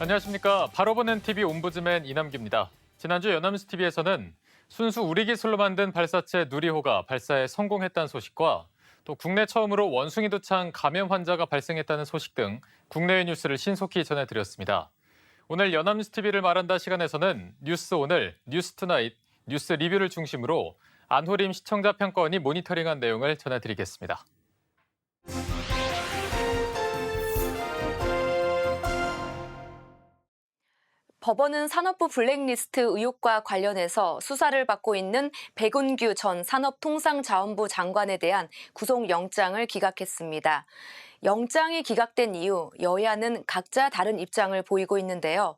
안녕하십니까. 바로 보는 TV 옴부즈맨 이남규입니다. 지난주 연합뉴스TV에서는 순수 우리 기술로 만든 발사체 누리호가 발사에 성공했다는 소식과 또 국내 처음으로 원숭이 두창 감염 환자가 발생했다는 소식 등 국내외 뉴스를 신속히 전해드렸습니다. 오늘 연합뉴스TV를 말한다 시간에서는 뉴스 오늘, 뉴스 투나잇, 뉴스 리뷰를 중심으로 안호림 시청자 평가원이 모니터링한 내용을 전해드리겠습니다. 법원은 산업부 블랙리스트 의혹과 관련해서 수사를 받고 있는 백운규 전 산업통상자원부 장관에 대한 구속영장을 기각했습니다. 영장이 기각된 이후 여야는 각자 다른 입장을 보이고 있는데요.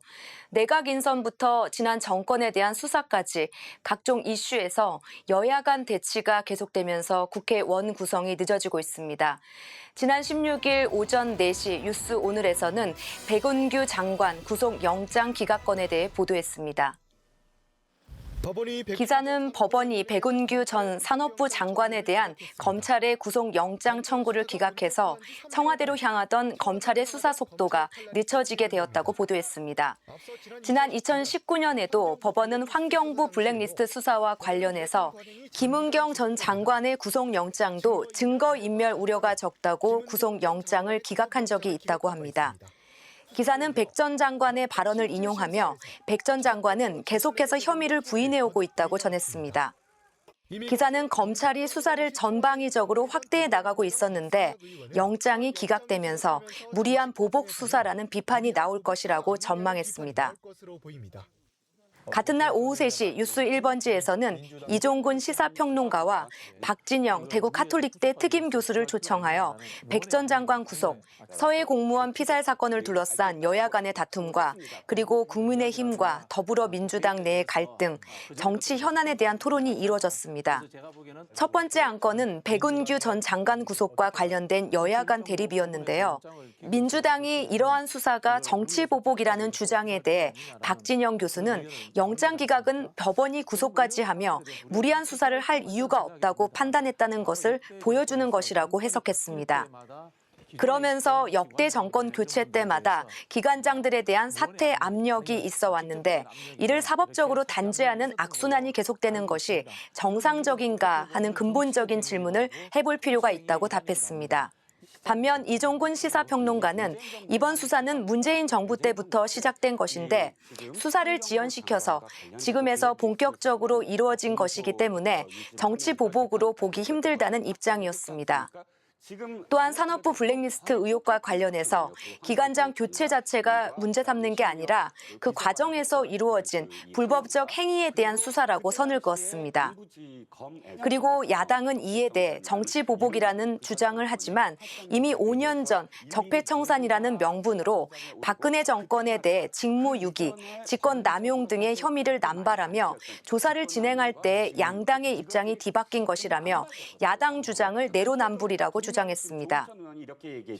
내각 인선부터 지난 정권에 대한 수사까지 각종 이슈에서 여야 간 대치가 계속되면서 국회 원 구성이 늦어지고 있습니다. 지난 16일 오전 4시 뉴스 오늘에서는 백운규 장관 구속영장 기각건에 대해 보도했습니다. 기자는 법원이 백운규 전 산업부 장관에 대한 검찰의 구속영장 청구를 기각해서 청와대로 향하던 검찰의 수사 속도가 늦춰지게 되었다고 보도했습니다. 지난 2019년에도 법원은 환경부 블랙리스트 수사와 관련해서 김은경 전 장관의 구속영장도 증거인멸 우려가 적다고 구속영장을 기각한 적이 있다고 합니다. 기사는 백 전 장관의 발언을 인용하며 백 전 장관은 계속해서 혐의를 부인해오고 있다고 전했습니다. 기사는 검찰이 수사를 전방위적으로 확대해 나가고 있었는데 영장이 기각되면서 무리한 보복 수사라는 비판이 나올 것이라고 전망했습니다. 같은 날 오후 3시 뉴스 1번지에서는 이종근 시사평론가와 박진영 대구 카톨릭대 특임 교수를 초청하여 백 전 장관 구속, 서해 공무원 피살 사건을 둘러싼 여야 간의 다툼과 그리고 국민의힘과 더불어민주당 내의 갈등, 정치 현안에 대한 토론이 이뤄졌습니다. 첫 번째 안건은 백운규 전 장관 구속과 관련된 여야 간 대립이었는데요. 민주당이 이러한 수사가 정치 보복이라는 주장에 대해 박진영 교수는 영장 기각은 법원이 구속까지 하며 무리한 수사를 할 이유가 없다고 판단했다는 것을 보여주는 것이라고 해석했습니다. 그러면서 역대 정권 교체 때마다 기관장들에 대한 사퇴 압력이 있어 왔는데 이를 사법적으로 단죄하는 악순환이 계속되는 것이 정상적인가 하는 근본적인 질문을 해볼 필요가 있다고 답했습니다. 반면 이종근 시사평론가는 이번 수사는 문재인 정부 때부터 시작된 것인데 수사를 지연시켜서 지금에서 본격적으로 이루어진 것이기 때문에 정치 보복으로 보기 힘들다는 입장이었습니다. 또한 산업부 블랙리스트 의혹과 관련해서 기관장 교체 자체가 문제 삼는 게 아니라 그 과정에서 이루어진 불법적 행위에 대한 수사라고 선을 그었습니다. 그리고 야당은 이에 대해 정치 보복이라는 주장을 하지만 이미 5년 전 적폐청산이라는 명분으로 박근혜 정권에 대해 직무유기, 직권남용 등의 혐의를 남발하며 조사를 진행할 때 양당의 입장이 뒤바뀐 것이라며 야당 주장을 내로남불이라고 주장했습니다.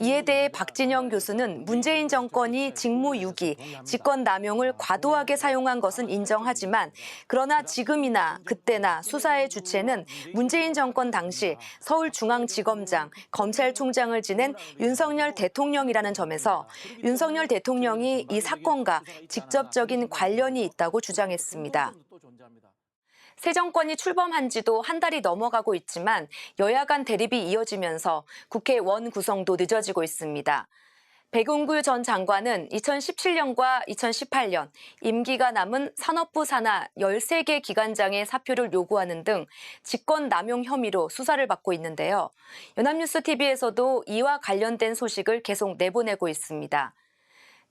이에 대해 박진영 교수는 문재인 정권이 직무유기, 직권남용을 과도하게 사용한 것은 인정하지만 그러나 지금이나 그때나 수사의 주체는 문재인 정권 당시 서울중앙지검장, 검찰총장을 지낸 윤석열 대통령이라는 점에서 윤석열 대통령이 이 사건과 직접적인 관련이 있다고 주장했습니다. 새 정권이 출범한 지도 한 달이 넘어가고 있지만 여야 간 대립이 이어지면서 국회 원 구성도 늦어지고 있습니다. 백운규 전 장관은 2017년과 2018년 임기가 남은 산업부 산하 13개 기관장의 사표를 요구하는 등 직권남용 혐의로 수사를 받고 있는데요. 연합뉴스TV에서도 이와 관련된 소식을 계속 내보내고 있습니다.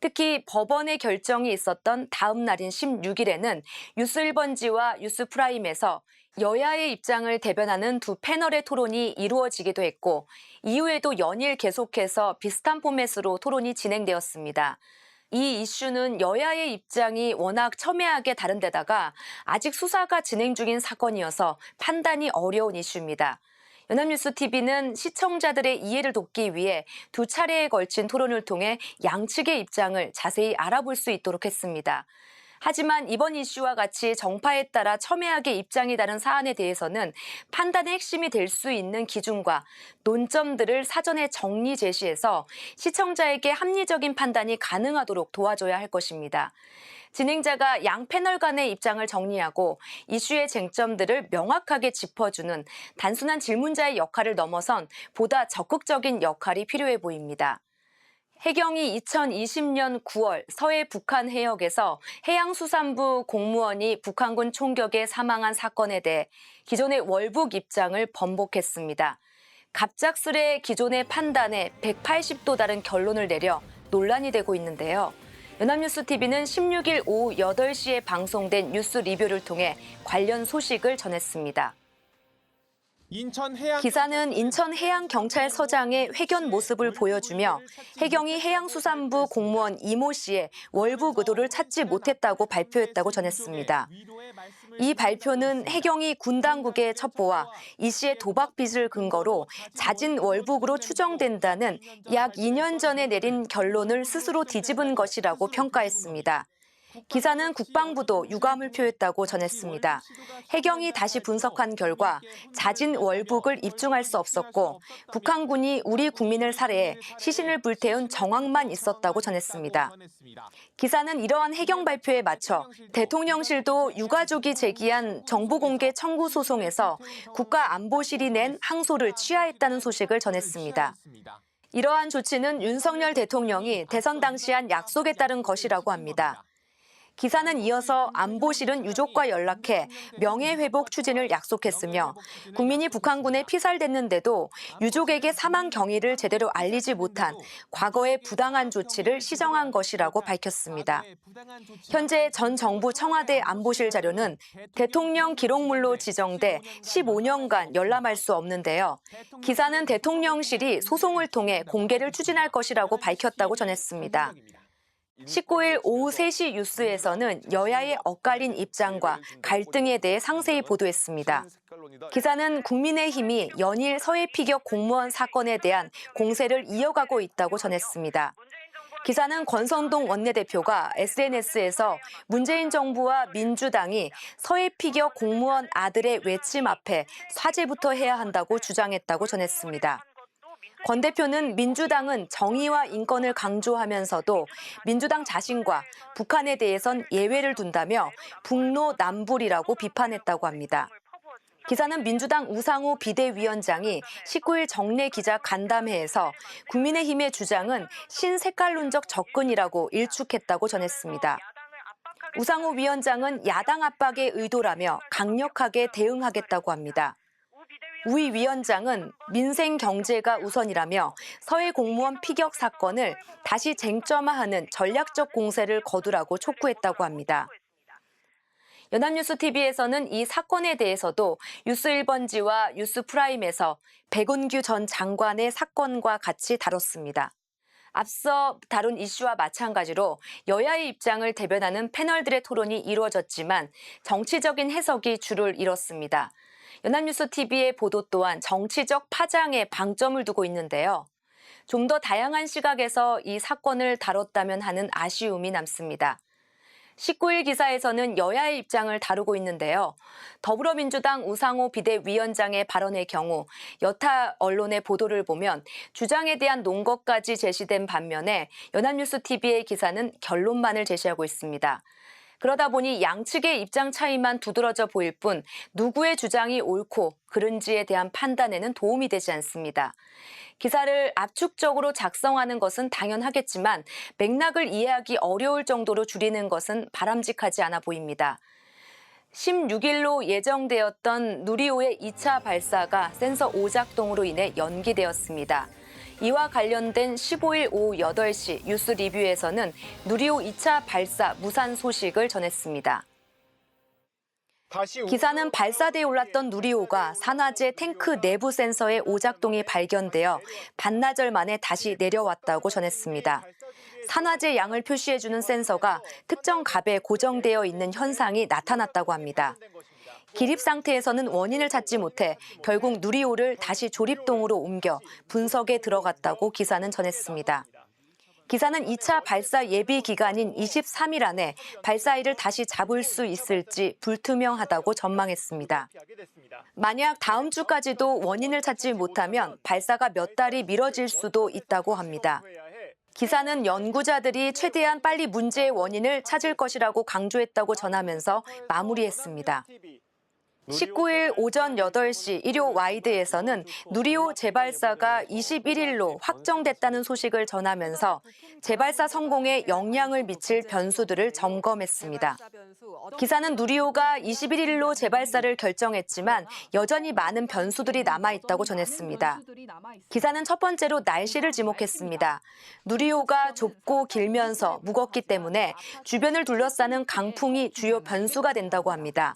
특히 법원의 결정이 있었던 다음 날인 16일에는 뉴스 1번지와 뉴스 프라임에서 여야의 입장을 대변하는 두 패널의 토론이 이루어지기도 했고 이후에도 연일 계속해서 비슷한 포맷으로 토론이 진행되었습니다. 이 이슈는 여야의 입장이 워낙 첨예하게 다른 데다가 아직 수사가 진행 중인 사건이어서 판단이 어려운 이슈입니다. 연합뉴스TV는 시청자들의 이해를 돕기 위해 두 차례에 걸친 토론을 통해 양측의 입장을 자세히 알아볼 수 있도록 했습니다. 하지만 이번 이슈와 같이 정파에 따라 첨예하게 입장이 다른 사안에 대해서는 판단의 핵심이 될 수 있는 기준과 논점들을 사전에 정리 제시해서 시청자에게 합리적인 판단이 가능하도록 도와줘야 할 것입니다. 진행자가 양 패널 간의 입장을 정리하고 이슈의 쟁점들을 명확하게 짚어주는 단순한 질문자의 역할을 넘어선 보다 적극적인 역할이 필요해 보입니다. 해경이 2020년 9월 서해 북한 해역에서 해양수산부 공무원이 북한군 총격에 사망한 사건에 대해 기존의 월북 입장을 번복했습니다. 갑작스레 기존의 판단에 180도 다른 결론을 내려 논란이 되고 있는데요. 연합뉴스TV는 16일 오후 8시에 방송된 뉴스 리뷰를 통해 관련 소식을 전했습니다. 기사는 인천해양경찰서장의 회견 모습을 보여주며 해경이 해양수산부 공무원 이모 씨의 월북 의도를 찾지 못했다고 발표했다고 전했습니다. 이 발표는 해경이 군 당국의 첩보와 이 씨의 도박 빚을 근거로 잦은 월북으로 추정된다는 약 2년 전에 내린 결론을 스스로 뒤집은 것이라고 평가했습니다. 기사는 국방부도 유감을 표했다고 전했습니다. 해경이 다시 분석한 결과 잦은 월북을 입증할 수 없었고 북한군이 우리 국민을 살해해 시신을 불태운 정황만 있었다고 전했습니다. 기사는 이러한 해경 발표에 맞춰 대통령실도 유가족이 제기한 정보공개 청구 소송에서 국가안보실이 낸 항소를 취하했다는 소식을 전했습니다. 이러한 조치는 윤석열 대통령이 대선 당시 한 약속에 따른 것이라고 합니다. 기사는 이어서 안보실은 유족과 연락해 명예회복 추진을 약속했으며 국민이 북한군에 피살됐는데도 유족에게 사망 경위를 제대로 알리지 못한 과거의 부당한 조치를 시정한 것이라고 밝혔습니다. 현재 전 정부 청와대 안보실 자료는 대통령 기록물로 지정돼 15년간 열람할 수 없는데요. 기사는 대통령실이 소송을 통해 공개를 추진할 것이라고 밝혔다고 전했습니다. 19일 오후 3시 뉴스에서는 여야의 엇갈린 입장과 갈등에 대해 상세히 보도했습니다. 기사는 국민의힘이 연일 서해 피격 공무원 사건에 대한 공세를 이어가고 있다고 전했습니다. 기사는 권선동 원내대표가 SNS에서 문재인 정부와 민주당이 서해 피격 공무원 아들의 외침 앞에 사죄부터 해야 한다고 주장했다고 전했습니다. 권 대표는 민주당은 정의와 인권을 강조하면서도 민주당 자신과 북한에 대해선 예외를 둔다며 북노남불이라고 비판했다고 합니다. 기사는 민주당 우상호 비대위원장이 19일 정례 기자 간담회에서 국민의힘의 주장은 신색깔론적 접근이라고 일축했다고 전했습니다. 우상호 위원장은 야당 압박의 의도라며 강력하게 대응하겠다고 합니다. 우희 위원장은 민생 경제가 우선이라며 서해 공무원 피격 사건을 다시 쟁점화하는 전략적 공세를 거두라고 촉구했다고 합니다. 연합뉴스TV에서는 이 사건에 대해서도 뉴스1번지와 뉴스프라임에서 백운규 전 장관의 사건과 같이 다뤘습니다. 앞서 다룬 이슈와 마찬가지로 여야의 입장을 대변하는 패널들의 토론이 이루어졌지만 정치적인 해석이 줄을 이뤘습니다. 연합뉴스TV의 보도 또한 정치적 파장에 방점을 두고 있는데요. 좀 더 다양한 시각에서 이 사건을 다뤘다면 하는 아쉬움이 남습니다. 19일 기사에서는 여야의 입장을 다루고 있는데요. 더불어민주당 우상호 비대위원장의 발언의 경우 여타 언론의 보도를 보면 주장에 대한 논거까지 제시된 반면에 연합뉴스TV의 기사는 결론만을 제시하고 있습니다. 그러다 보니 양측의 입장 차이만 두드러져 보일 뿐 누구의 주장이 옳고 그른지에 대한 판단에는 도움이 되지 않습니다. 기사를 압축적으로 작성하는 것은 당연하겠지만 맥락을 이해하기 어려울 정도로 줄이는 것은 바람직하지 않아 보입니다. 16일로 예정되었던 누리호의 2차 발사가 센서 오작동으로 인해 연기되었습니다. 이와 관련된 15일 오후 8시 뉴스 리뷰에서는 누리호 2차 발사 무산 소식을 전했습니다. 기사는 발사대에 올랐던 누리호가 산화제 탱크 내부 센서의 오작동이 발견되어 반나절 만에 다시 내려왔다고 전했습니다. 산화제 양을 표시해주는 센서가 특정 값에 고정되어 있는 현상이 나타났다고 합니다. 기립 상태에서는 원인을 찾지 못해 결국 누리호를 다시 조립동으로 옮겨 분석에 들어갔다고 기사는 전했습니다. 기사는 2차 발사 예비 기간인 23일 안에 발사일을 다시 잡을 수 있을지 불투명하다고 전망했습니다. 만약 다음 주까지도 원인을 찾지 못하면 발사가 몇 달이 미뤄질 수도 있다고 합니다. 기사는 연구자들이 최대한 빨리 문제의 원인을 찾을 것이라고 강조했다고 전하면서 마무리했습니다. 19일 오전 8시 일요 와이드에서는 누리호 재발사가 21일로 확정됐다는 소식을 전하면서 재발사 성공에 영향을 미칠 변수들을 점검했습니다. 기사는 누리호가 21일로 재발사를 결정했지만 여전히 많은 변수들이 남아있다고 전했습니다. 기사는 첫 번째로 날씨를 지목했습니다. 누리호가 좁고 길면서 무겁기 때문에 주변을 둘러싸는 강풍이 주요 변수가 된다고 합니다.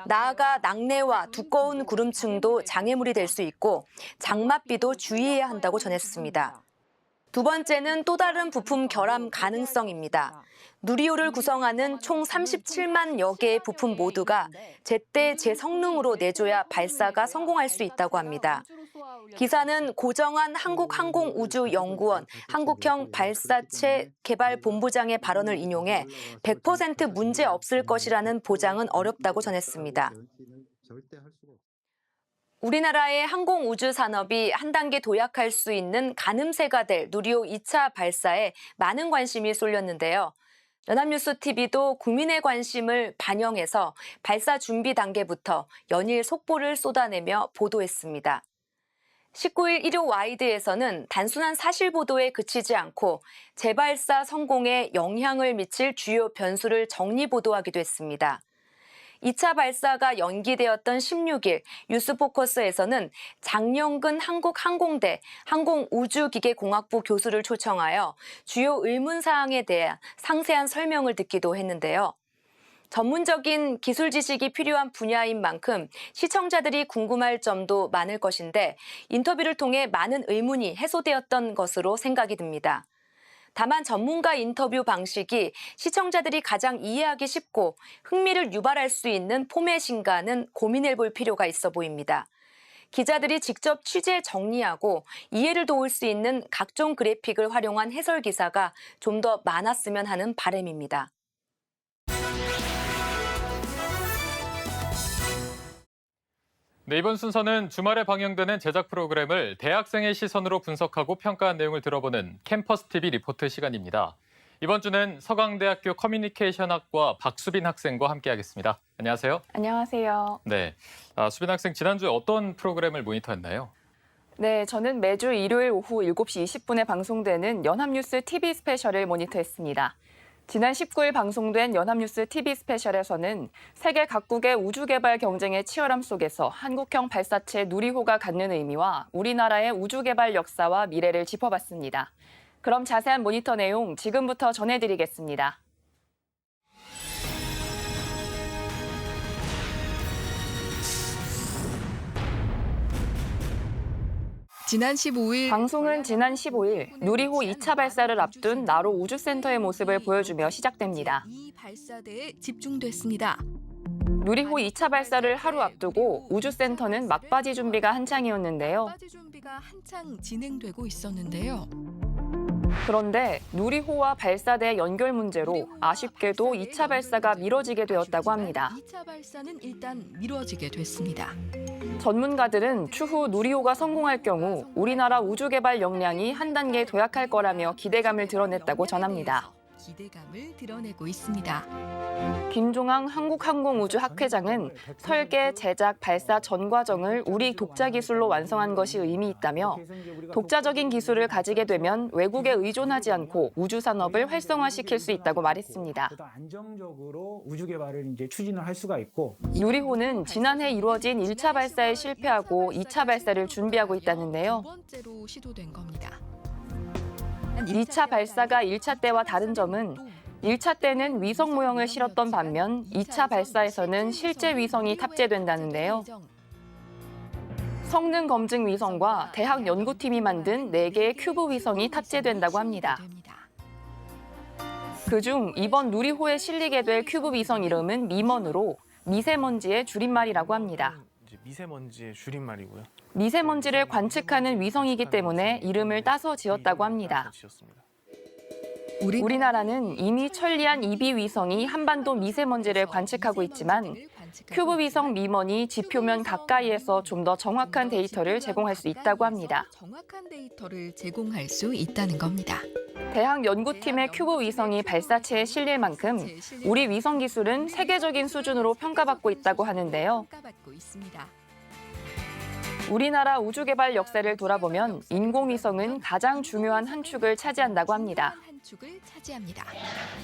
나아가 낙뢰와 두꺼운 구름층도 장애물이 될 수 있고 장맛비도 주의해야 한다고 전했습니다. 두 번째는 또 다른 부품 결함 가능성입니다. 누리호를 구성하는 총 37만여 개의 부품 모두가 제때 제 성능으로 내줘야 발사가 성공할 수 있다고 합니다. 기사는 고정환 한국항공우주연구원 한국형 발사체 개발본부장의 발언을 인용해 100% 문제 없을 것이라는 보장은 어렵다고 전했습니다. 우리나라의 항공우주 산업이 한 단계 도약할 수 있는 가늠세가 될 누리호 2차 발사에 많은 관심이 쏠렸는데요. 연합뉴스TV도 국민의 관심을 반영해서 발사 준비 단계부터 연일 속보를 쏟아내며 보도했습니다. 19일 일요 와이드에서는 단순한 사실 보도에 그치지 않고 재발사 성공에 영향을 미칠 주요 변수를 정리 보도하기도 했습니다. 2차 발사가 연기되었던 16일 뉴스포커스에서는 장영근 한국항공대 항공우주기계공학부 교수를 초청하여 주요 의문사항에 대한 상세한 설명을 듣기도 했는데요. 전문적인 기술 지식이 필요한 분야인 만큼 시청자들이 궁금할 점도 많을 것인데 인터뷰를 통해 많은 의문이 해소되었던 것으로 생각이 듭니다. 다만 전문가 인터뷰 방식이 시청자들이 가장 이해하기 쉽고 흥미를 유발할 수 있는 포맷인가는 고민해볼 필요가 있어 보입니다. 기자들이 직접 취재 정리하고 이해를 도울 수 있는 각종 그래픽을 활용한 해설 기사가 좀 더 많았으면 하는 바람입니다. 네, 이번 순서는 주말에 방영되는 제작 프로그램을 대학생의 시선으로 분석하고 평가한 내용을 들어보는 캠퍼스 TV 리포트 시간입니다. 이번 주는 서강대학교 커뮤니케이션학과 박수빈 학생과 함께하겠습니다. 안녕하세요. 안녕하세요. 네, 수빈 학생 지난주에 어떤 프로그램을 모니터했나요? 네, 저는 매주 일요일 오후 7시 20분에 방송되는 연합뉴스 TV 스페셜을 모니터했습니다. 지난 19일 방송된 연합뉴스 TV 스페셜에서는 세계 각국의 우주개발 경쟁의 치열함 속에서 한국형 발사체 누리호가 갖는 의미와 우리나라의 우주개발 역사와 미래를 짚어봤습니다. 그럼 자세한 모니터 내용 지금부터 전해드리겠습니다. 지난 15일 방송은 지난 15일 누리호 2차 발사를 앞둔 나로 우주센터의 모습을 보여주며 시작됩니다. 이 발사대에 집중됐습니다. 누리호 2차 발사를 하루 앞두고 우주센터는 막바지 준비가 한창이었는데요. 막바지 준비가 한창 진행되고 있었는데요. 그런데 누리호와 발사대 연결 문제로 아쉽게도 2차 발사가 미뤄지게 되었다고 합니다. 2차 발사는 일단 미뤄지게 됐습니다. 전문가들은 추후 누리호가 성공할 경우 우리나라 우주개발 역량이 한 단계 도약할 거라며 기대감을 드러냈다고 전합니다. 기대감을 드러내고 있습니다. 김종항 한국항공우주학회장은 설계, 제작, 발사 전 과정을 우리 독자 기술로 완성한 것이 의미 있다며 독자적인 기술을 가지게 되면 외국에 의존하지 않고 우주 산업을 활성화시킬 수 있다고 말했습니다. 안정적으로 우주 개발을 이제 추진을 할 수가 있고 누리호는 지난해 이루어진 1차 발사에 실패하고 2차 발사를 준비하고 있다는데요. 두 번째로 시도된 겁니다. 2차 발사가 1차 때와 다른 점은 1차 때는 위성 모형을 실었던 반면 2차 발사에서는 실제 위성이 탑재된다는데요. 성능 검증 위성과 대학 연구팀이 만든 4개의 큐브 위성이 탑재된다고 합니다. 그중 이번 누리호에 실리게 될 큐브 위성 이름은 미먼으로 미세먼지의 줄임말이라고 합니다. 미세먼지의 줄임말이고요. 미세먼지를 관측하는 위성이기 때문에 이름을 따서 지었다고 합니다. 우리나라는 이미 천리안 EB 위성이 한반도 미세먼지를 관측하고 있지만 큐브 위성 미먼이 지표면 가까이에서 좀 더 정확한 데이터를 제공할 수 있다고 합니다. 정확한 데이터를 제공할 수 있다는 겁니다. 대학 연구팀의 큐브 위성이 발사체에 실릴 만큼 우리 위성 기술은 세계적인 수준으로 평가받고 있다고 하는데요. 평가받고 있습니다. 우리나라 우주개발 역사를 돌아보면 인공위성은 가장 중요한 한 축을 차지한다고 합니다. 한 축을 차지합니다.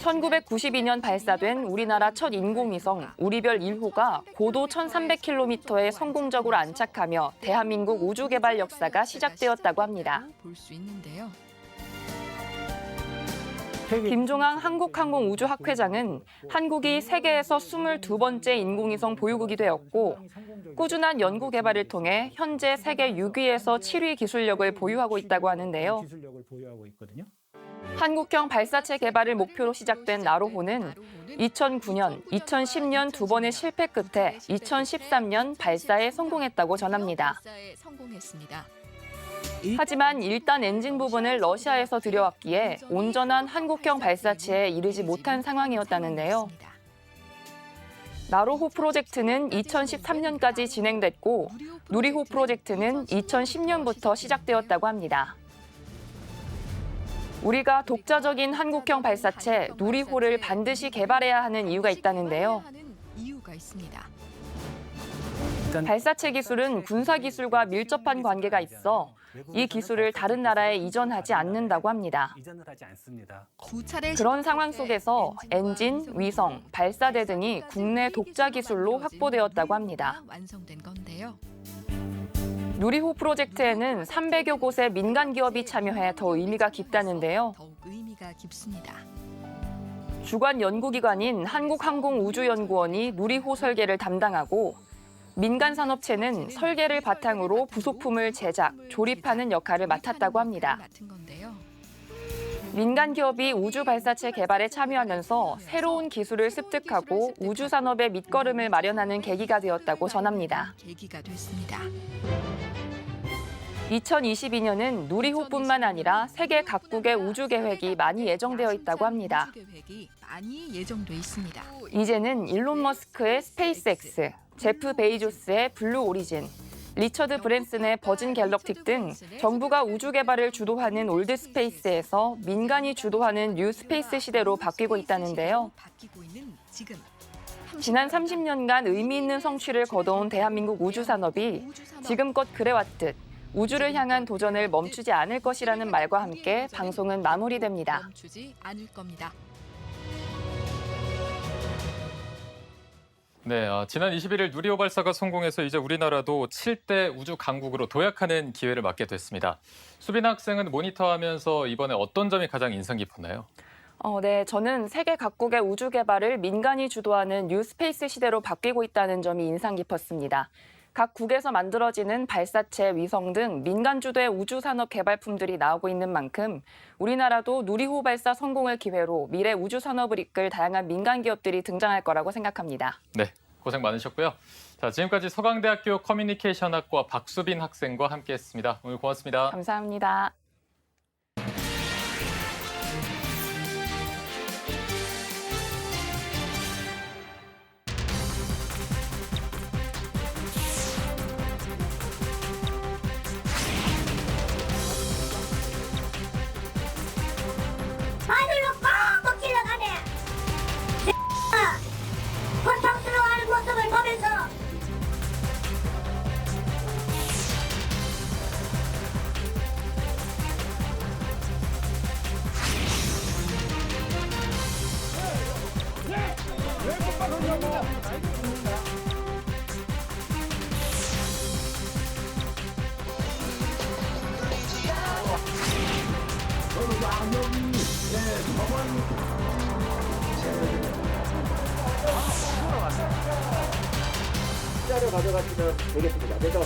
1992년 발사된 우리나라 첫 인공위성 우리별 1호가 고도 1,300km에 성공적으로 안착하며 대한민국 우주개발 역사가 시작되었다고 합니다. 볼 수 있는데요. 김종항 한국항공우주학회장은 한국이 세계에서 22번째 인공위성 보유국이 되었고 꾸준한 연구 개발을 통해 현재 세계 6위에서 7위 기술력을 보유하고 있다고 하는데요. 한국형 발사체 개발을 목표로 시작된 나로호는 2009년, 2010년 두 번의 실패 끝에 2013년 발사에 성공했다고 전합니다. 발사에 성공했습니다. 하지만 일단 엔진 부분을 러시아에서 들여왔기에 온전한 한국형 발사체에 이르지 못한 상황이었다는데요. 나로호 프로젝트는 2013년까지 진행됐고 누리호 프로젝트는 2010년부터 시작되었다고 합니다. 우리가 독자적인 한국형 발사체 누리호를 반드시 개발해야 하는 이유가 있다는데요. 이유가 있습니다. 발사체 기술은 군사 기술과 밀접한 관계가 있어 이 기술을 다른 나라에 이전하지 않는다고 합니다. 두 차례 그런 상황 속에서 엔진, 위성, 발사대 등이 국내 독자 기술로 확보되었다고 합니다. 완성된 건데요. 누리호 프로젝트에는 300여 곳의 민간 기업이 참여해 더 의미가 깊다는데요. 더욱 의미가 깊습니다. 주관 연구기관인 한국항공우주연구원이 누리호 설계를 담당하고 민간 산업체는 설계를 바탕으로 부속품을 제작, 조립하는 역할을 맡았다고 합니다. 맡은 건데요. 민간 기업이 우주 발사체 개발에 참여하면서 새로운 기술을 습득하고 우주 산업의 밑거름을 마련하는 계기가 되었다고 전합니다. 계기가 됐습니다. 2022년은 누리호뿐만 아니라 세계 각국의 우주 계획이 많이 예정되어 있다고 합니다. 우주 계획이 많이 예정돼 있습니다. 이제는 일론 머스크의 스페이스X, 제프 베이조스의 블루 오리진, 리처드 브랜슨의 버진 갤럭틱 등 정부가 우주 개발을 주도하는 올드 스페이스에서 민간이 주도하는 뉴 스페이스 시대로 바뀌고 있다는데요. 바뀌고 있는 지금 지난 30년간 의미 있는 성취를 거둬온 대한민국 우주 산업이 지금껏 그래왔듯 우주를 향한 도전을 멈추지 않을 것이라는 말과 함께 방송은 마무리됩니다. 멈추지 않을 겁니다. 네, 지난 21일 누리호 발사가 성공해서 이제 우리나라도 7대 우주 강국으로 도약하는 기회를 맞게 됐습니다. 수빈 학생은 모니터하면서 이번에 어떤 점이 가장 인상 깊었나요? 네, 저는 세계 각국의 우주 개발을 민간이 주도하는 뉴 스페이스 시대로 바뀌고 있다는 점이 인상 깊었습니다. 각 국에서 만들어지는 발사체, 위성 등 민간 주도의 우주 산업 개발품들이 나오고 있는 만큼 우리나라도 누리호 발사 성공을 기회로 미래 우주 산업을 이끌 다양한 민간 기업들이 등장할 거라고 생각합니다. 네, 고생 많으셨고요. 자, 지금까지 서강대학교 커뮤니케이션학과 박수빈 학생과 함께했습니다. 오늘 고맙습니다. 감사합니다. 아들로 꽉꽉 찔러가네. 고통스러워하는 모습을 보면서 자료 가져가시면 되겠습니다. 그래서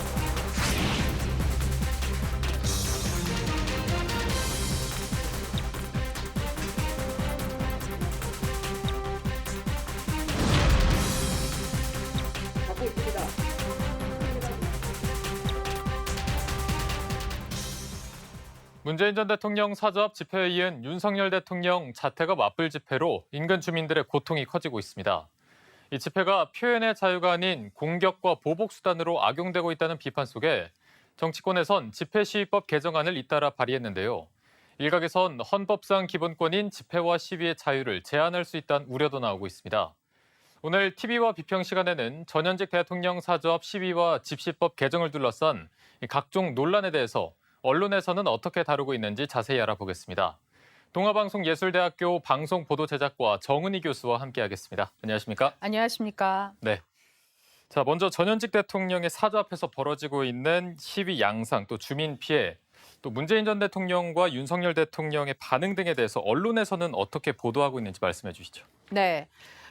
갖고 있습니다. 문재인 전 대통령 사저 앞 집회에 이은 윤석열 대통령 자택 앞 맞불 집회로 인근 주민들의 고통이 커지고 있습니다. 이 집회가 표현의 자유가 아닌 공격과 보복 수단으로 악용되고 있다는 비판 속에 정치권에선 집회시위법 개정안을 잇따라 발의했는데요. 일각에선 헌법상 기본권인 집회와 시위의 자유를 제한할 수 있다는 우려도 나오고 있습니다. 오늘 TV와 비평 시간에는 전현직 대통령 사저 앞 시위와 집시법 개정을 둘러싼 각종 논란에 대해서 언론에서는 어떻게 다루고 있는지 자세히 알아보겠습니다. 동아방송예술대학교 방송보도제작과 정은희 교수와 함께하겠습니다. 안녕하십니까? 안녕하십니까? 네. 자, 먼저 전현직 대통령의 사저 앞에서 벌어지고 있는 시위 양상, 또 주민 피해, 또 문재인 전 대통령과 윤석열 대통령의 반응 등에 대해서 언론에서는 어떻게 보도하고 있는지 말씀해 주시죠. 네.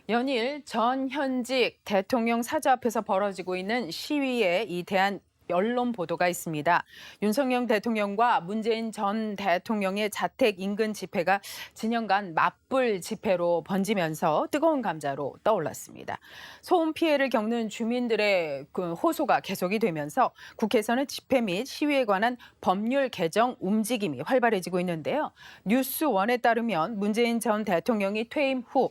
연일 전현직 대통령 사저 앞에서 벌어지고 있는 시위에 대한 언론 보도가 있습니다. 윤석열 대통령과 문재인 전 대통령의 자택 인근 집회가 진영간 맞불 집회로 번지면서 뜨거운 감자로 떠올랐습니다. 소음 피해를 겪는 주민들의 호소가 계속이 되면서 국회에서는 집회 및 시위에 관한 법률 개정 움직임이 활발해지고 있는데요. 뉴스원에 따르면 문재인 전 대통령이 퇴임 후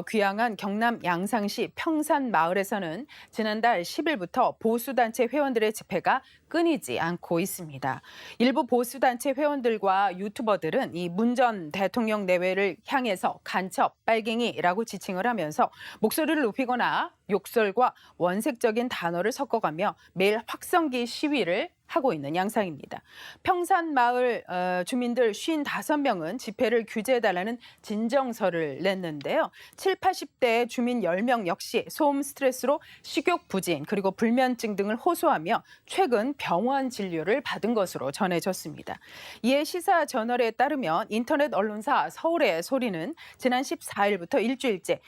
귀향한 경남 양산시 평산마을에서는 지난달 10일부터 보수단체 회원들의 집회가 끊이지 않고 있습니다. 일부 보수단체 회원들과 유튜버들은 이 문 전 대통령 내외를 향해서 간첩, 빨갱이라고 지칭을 하면서 목소리를 높이거나 욕설과 원색적인 단어를 섞어가며 매일 확성기 시위를 하고 있는 양상입니다. 평산마을 주민들 55명은 집회를 규제해달라는 진정서를 냈는데요. 70, 80대 주민 10명 역시 소음 스트레스로 식욕 부진 그리고 불면증 등을 호소하며 최근 병원 진료를 받은 것으로 전해졌습니다. 이에 시사저널에 따르면 인터넷 언론사 서울의 소리는 지난 14일부터 일주일째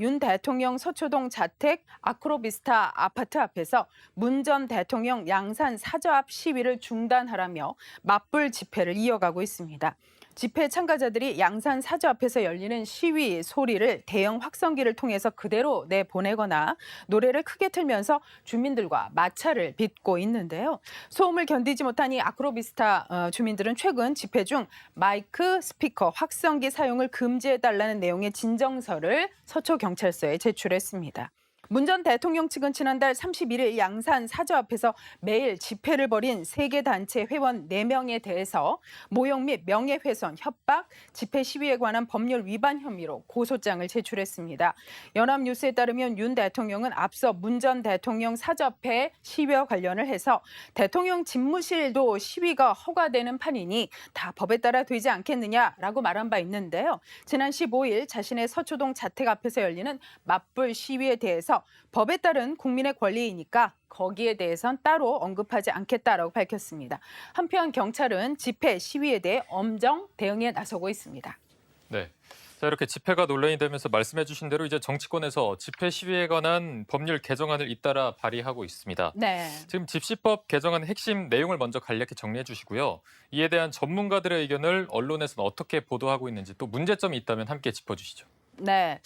윤 대통령 서초동 자택 아크로비스타 아파트 앞에서 문 전 대통령 양산 사저 앞 시위를 중단하라며 맞불 집회를 이어가고 있습니다. 집회 참가자들이 양산 사저 앞에서 열리는 시위 소리를 대형 확성기를 통해서 그대로 내보내거나 노래를 크게 틀면서 주민들과 마찰을 빚고 있는데요. 소음을 견디지 못한 이 아크로비스타 주민들은 최근 집회 중 마이크, 스피커, 확성기 사용을 금지해달라는 내용의 진정서를 서초경찰서에 제출했습니다. 문 전 대통령 측은 지난달 31일 양산 사저 앞에서 매일 집회를 벌인 3개 단체 회원 4명에 대해서 모욕 및 명예훼손, 협박, 집회 시위에 관한 법률 위반 혐의로 고소장을 제출했습니다. 연합뉴스에 따르면 윤 대통령은 앞서 문 전 대통령 사저 앞에 시위와 관련을 해서 대통령 집무실도 시위가 허가되는 판이니 다 법에 따라 되지 않겠느냐라고 말한 바 있는데요. 지난 15일 자신의 서초동 자택 앞에서 열리는 맞불 시위에 대해서 법에 따른 국민의 권리이니까 거기에 대해선 따로 언급하지 않겠다라고 밝혔습니다. 한편 경찰은 집회 시위에 대해 엄정 대응에 나서고 있습니다. 네. 자, 이렇게 집회가 논란이 되면서 말씀해 주신 대로 이제 정치권에서 집회 시위에 관한 법률 개정안을 잇따라 발의하고 있습니다. 네. 지금 집시법 개정안의 핵심 내용을 먼저 간략히 정리해 주시고요. 이에 대한 전문가들의 의견을 언론에서는 어떻게 보도하고 있는지 또 문제점이 있다면 함께 짚어주시죠. 네,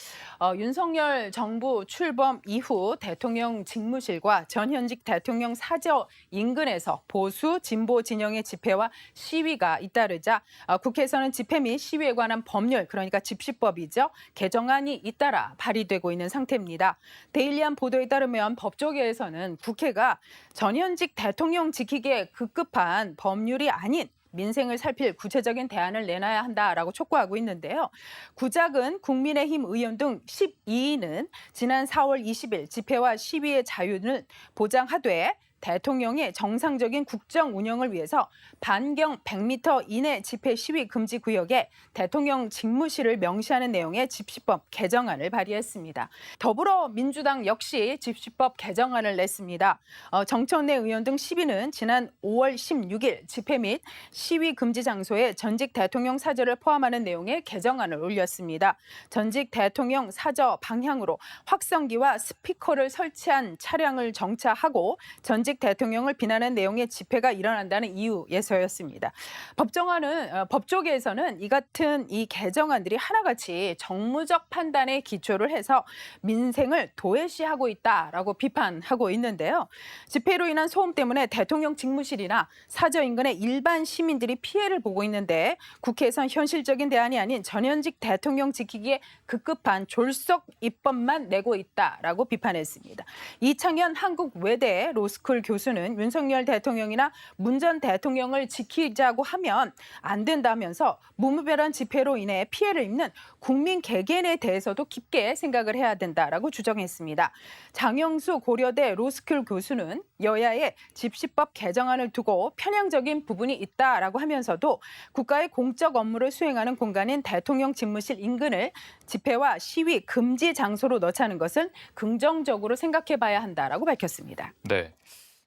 윤석열 정부 출범 이후 대통령 직무실과 전현직 대통령 사저 인근에서 보수 진보 진영의 집회와 시위가 잇따르자 국회에서는 집회 및 시위에 관한 법률, 그러니까 집시법이죠, 개정안이 잇따라 발의되고 있는 상태입니다. 데일리한 보도에 따르면 법조계에서는 국회가 전현직 대통령 지키기에 급급한 법률이 아닌 민생을 살필 구체적인 대안을 내놔야 한다라고 촉구하고 있는데요. 구작은 국민의힘 의원 등 12인은 지난 4월 20일 집회와 시위의 자유는 보장하되 대통령의 정상적인 국정 운영을 위해서 반경 100m 이내 집회 시위 금지 구역에 대통령 직무실을 명시하는 내용의 집시법 개정안을 발의했습니다. 더불어민주당 역시 집시법 개정안을 냈습니다. 정청래 의원 등 10인은 지난 5월 16일 집회 및 시위 금지 장소에 전직 대통령 사저를 포함하는 내용의 개정안을 올렸습니다. 전직 대통령 사저 방향으로 확성기와 스피커를 설치한 차량을 정차하고 전직 전현직 대통령을 비난한 내용의 집회가 일어난다는 이유에서였습니다. 법조계에서는 이 같은 이 개정안들이 하나같이 정무적 판단에 기초를 해서 민생을 도외시하고 있다라고 비판하고 있는데요. 집회로 인한 소음 때문에 대통령 직무실이나 사저 인근의 일반 시민들이 피해를 보고 있는데 국회에선 현실적인 대안이 아닌 전현직 대통령 지키기에 급급한 졸속 입법만 내고 있다라고 비판했습니다. 이창현 한국외대 로스쿨 교수는 윤석열 대통령이나 문 전 대통령을 지키자고 하면 안 된다면서 무분별한 집회로 인해 피해를 입는 국민 개개인에 대해서도 깊게 생각을 해야 된다라고 주장했습니다. 장영수 고려대 로스쿨 교수는 여야의 집시법 개정안을 두고 편향적인 부분이 있다라고 하면서도 국가의 공적 업무를 수행하는 공간인 대통령 집무실 인근을 집회와 시위 금지 장소로 넣자는 것은 긍정적으로 생각해 봐야 한다라고 밝혔습니다. 네.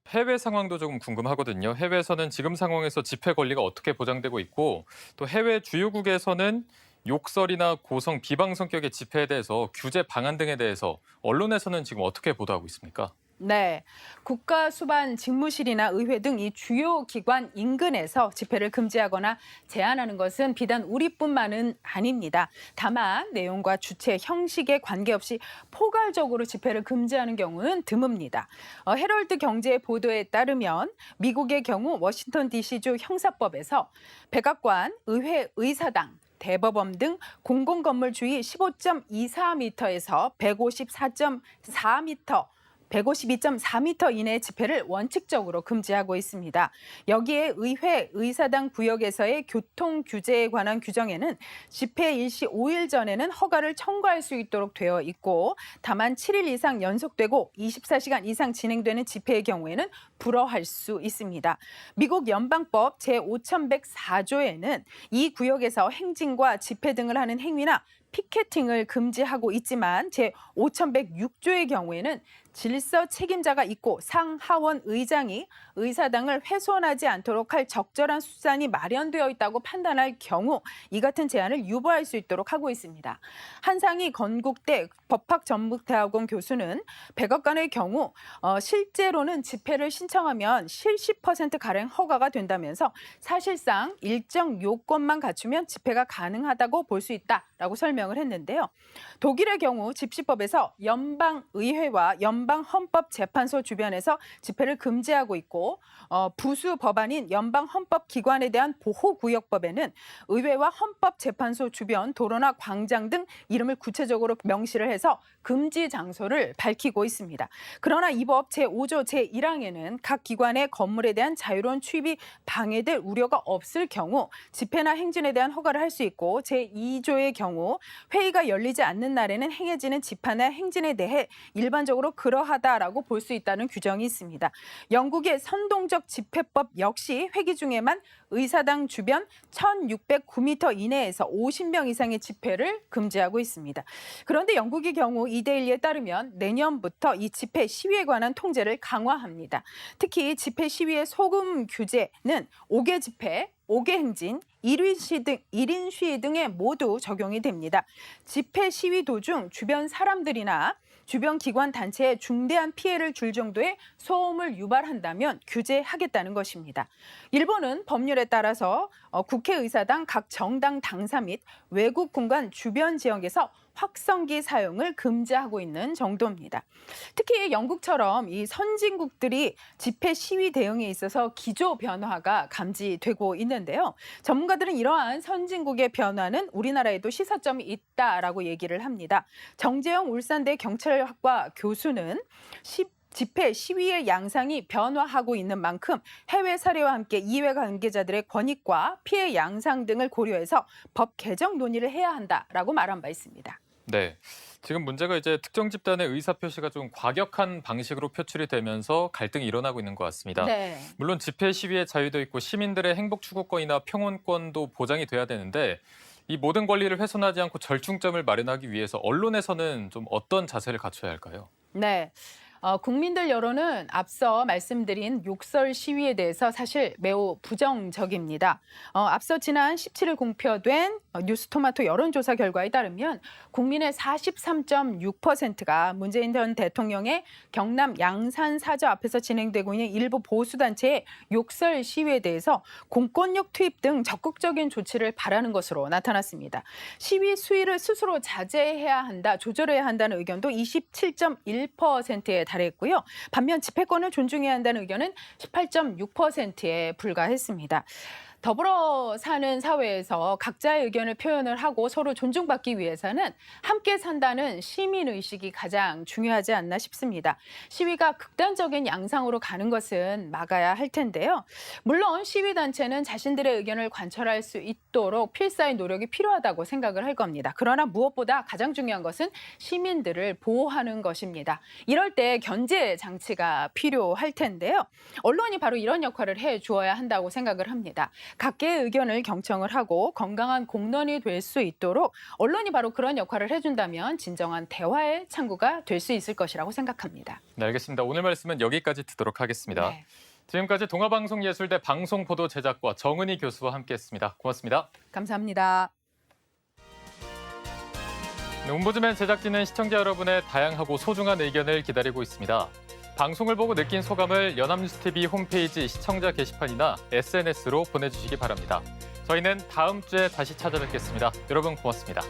해외 상황도 조금 궁금하거든요. 해외에서는 지금 상황에서 집회 권리가 어떻게 보장되고 있고 또 해외 주요국에서는 욕설이나 고성, 비방 성격의 집회에 대해서 규제 방안 등에 대해서 언론에서는 지금 어떻게 보도하고 있습니까? 네, 국가수반 직무실이나 의회 등 이 주요 기관 인근에서 집회를 금지하거나 제한하는 것은 비단 우리뿐만은 아닙니다. 다만 내용과 주체, 형식에 관계없이 포괄적으로 집회를 금지하는 경우는 드뭅니다. 헤럴드 경제의 보도에 따르면 미국의 경우 워싱턴 DC주 형사법에서 백악관, 의회, 의사당, 대법원 등 공공건물 주위 15.24m에서 152.4m 이내 집회를 원칙적으로 금지하고 있습니다. 여기에 의회, 의사당 구역에서의 교통 규제에 관한 규정에는 집회 일시 5일 전에는 허가를 청구할 수 있도록 되어 있고 다만 7일 이상 연속되고 24시간 이상 진행되는 집회의 경우에는 불허할 수 있습니다. 미국 연방법 제5104조에는 이 구역에서 행진과 집회 등을 하는 행위나 피켓팅을 금지하고 있지만 제5106조의 경우에는 질서 책임자가 있고 상하원 의장이 의사당을 훼손하지 않도록 할 적절한 수단이 마련되어 있다고 판단할 경우 이 같은 제한을 유보할 수 있도록 하고 있습니다. 한상희 건국대 법학전문대학원 교수는 백악관의 경우 실제로는 집회를 신청하면 70%가량 허가가 된다면서 사실상 일정 요건만 갖추면 집회가 가능하다고 볼 수 있다라고 설명을 했는데요. 독일의 경우 집시법에서 연방의회와 연방헌법재판소 주변에서 집회를 금지하고 있고 부수 법안인 연방헌법기관에 대한 보호구역법에는 의회와 헌법재판소 주변 도로나 광장 등 이름을 구체적으로 명시를 해서 금지 장소를 밝히고 있습니다. 그러나 이 법 제5조 제1항에는 각 기관의 건물에 대한 자유로운 출입이 방해될 우려가 없을 경우 집회나 행진에 대한 허가를 할 수 있고 제2조의 경우 회의가 열리지 않는 날에는 행해지는 집회나 행진에 대해 일반적으로 그러하다라고 볼 수 있다는 규정이 있습니다. 영국의 선동적 집회법 역시 회기 중에만 의사당 주변 1609m 이내에서 50명 이상의 집회를 금지하고 있습니다. 그런데 영국의 경우 이데일리에 따르면 내년부터 이 집회 시위에 관한 통제를 강화합니다. 특히 집회 시위의 소금 규제는 5개 집회, 5개 행진, 1인 시위 등에 모두 적용이 됩니다. 집회 시위 도중 주변 사람들이나 주변 기관 단체에 중대한 피해를 줄 정도의 소음을 유발한다면 규제하겠다는 것입니다. 일본은 법률에 따라서 국회의사당 각 정당 당사 및 외국 공간 주변 지역에서 확성기 사용을 금지하고 있는 정도입니다. 특히 영국처럼 이 선진국들이 집회 시위 대응에 있어서 기조 변화가 감지되고 있는데요. 전문가들은 이러한 선진국의 변화는 우리나라에도 시사점이 있다라고 얘기를 합니다. 정재영 울산대 경찰학과 교수는 집회 시위의 양상이 변화하고 있는 만큼 해외 사례와 함께 이해 관계자들의 권익과 피해 양상 등을 고려해서 법 개정 논의를 해야 한다라고 말한 바 있습니다. 네. 지금 문제가 이제 특정 집단의 의사표시가 좀 과격한 방식으로 표출이 되면서 갈등이 일어나고 있는 것 같습니다. 네. 물론 집회 시위의 자유도 있고 시민들의 행복 추구권이나 평온권도 보장이 돼야 되는데 이 모든 권리를 훼손하지 않고 절충점을 마련하기 위해서 언론에서는 좀 어떤 자세를 갖춰야 할까요? 네. 국민들 여론은 앞서 말씀드린 욕설 시위에 대해서 사실 매우 부정적입니다. 앞서 지난 17일 공표된 뉴스토마토 여론조사 결과에 따르면 국민의 43.6%가 문재인 전 대통령의 경남 양산 사저 앞에서 진행되고 있는 일부 보수단체의 욕설 시위에 대해서 공권력 투입 등 적극적인 조치를 바라는 것으로 나타났습니다. 시위 수위를 스스로 자제해야 한다, 조절해야 한다는 의견도 27.1%에 달했고요. 반면 집회권을 존중해야 한다는 의견은 18.6%에 불과했습니다. 더불어 사는 사회에서 각자의 의견을 표현을 하고 서로 존중받기 위해서는 함께 산다는 시민의식이 가장 중요하지 않나 싶습니다. 시위가 극단적인 양상으로 가는 것은 막아야 할 텐데요. 물론 시위단체는 자신들의 의견을 관철할 수 있도록 필사의 노력이 필요하다고 생각을 할 겁니다. 그러나 무엇보다 가장 중요한 것은 시민들을 보호하는 것입니다. 이럴 때 견제 장치가 필요할 텐데요. 언론이 바로 이런 역할을 해주어야 한다고 생각을 합니다. 각계의 의견을 경청을 하고 건강한 공론이 될 수 있도록 언론이 바로 그런 역할을 해준다면 진정한 대화의 창구가 될 수 있을 것이라고 생각합니다. 네, 알겠습니다. 오늘 말씀은 여기까지 듣도록 하겠습니다. 네. 지금까지 동아방송예술대 방송보도 제작과 정은희 교수와 함께했습니다. 고맙습니다. 감사합니다. 네, 옴부즈맨 제작진은 시청자 여러분의 다양하고 소중한 의견을 기다리고 있습니다. 방송을 보고 느낀 소감을 연합뉴스TV 홈페이지 시청자 게시판이나 SNS로 보내주시기 바랍니다. 저희는 다음 주에 다시 찾아뵙겠습니다. 여러분 고맙습니다.